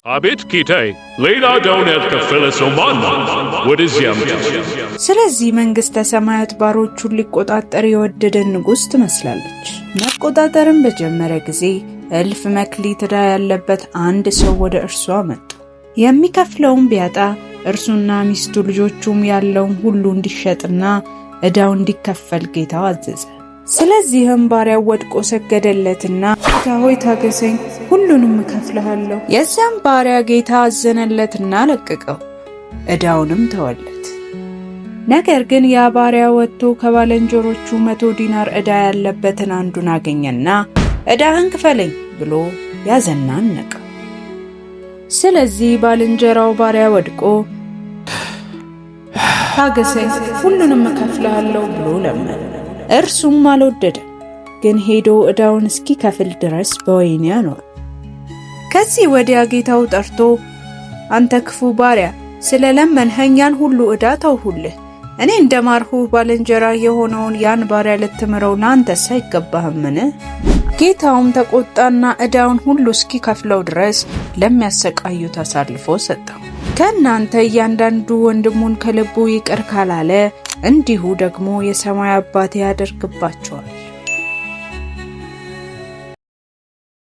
አቤት ጌታዬ፣ ሌላ ዕዳውን ያልከፈለ ሰው ማን ነው? ወደዚህ አምጡት። ስለዚህ መንግሥተ ሰማያት ባሮቹን ሊቆጣጠር የወደደ ንጉሥ ትመስላለች። መቆጣጠርን በጀመረ ጊዜ እልፍ መክሊት ዕዳ ያለበት አንድ ሰው ወደ እርሱ መጣ። የሚከፍለውን ቢያጣ እርሱና ሚስቱ ልጆቹም ያለውን ሁሉ እንዲሸጥና ዕዳው እንዲከፈል ጌታው አዘዘ። ስለዚህም ባሪያው ወድቆ ሰገደለትና ጌታ ሆይ ታገሰኝ፣ ሁሉንም እከፍልሃለሁ። የዚያም ባሪያ ጌታ አዘነለትና ለቀቀው፣ ዕዳውንም ተወለት። ነገር ግን ያ ባሪያ ወጥቶ ከባልንጀሮቹ 100 ዲናር ዕዳ ያለበትን አንዱን አገኘና ዕዳህን ክፈለኝ ብሎ ያዘና አነቀው። ስለዚህ ባልንጀራው ባሪያ ወድቆ ታገሰኝ፣ ሁሉንም እከፍልሃለሁ ብሎ ለመነ። እርሱም አልወደደም፣ ግን ሄዶ ዕዳውን እስኪከፍል ድረስ በወህኒ አኖረ። ከዚህ ወዲያ ጌታው ጠርቶ አንተ ክፉ ባሪያ፣ ስለለመንኸኝ ያን ሁሉ ዕዳ ተውሁልህ። እኔ እንደማርሁህ ባልንጀራ የሆነውን ያን ባሪያ ልትምረው ለአንተስ አይገባህምን? ጌታውም ተቆጣና ዕዳውን ሁሉ እስኪከፍለው ድረስ ለሚያሰቃዩት አሳልፎ ሰጠው። ከእናንተ እያንዳንዱ ወንድሙን ከልቡ ይቅር ካላለ እንዲሁ ደግሞ የሰማይ አባቴ ያደርግባቸዋል።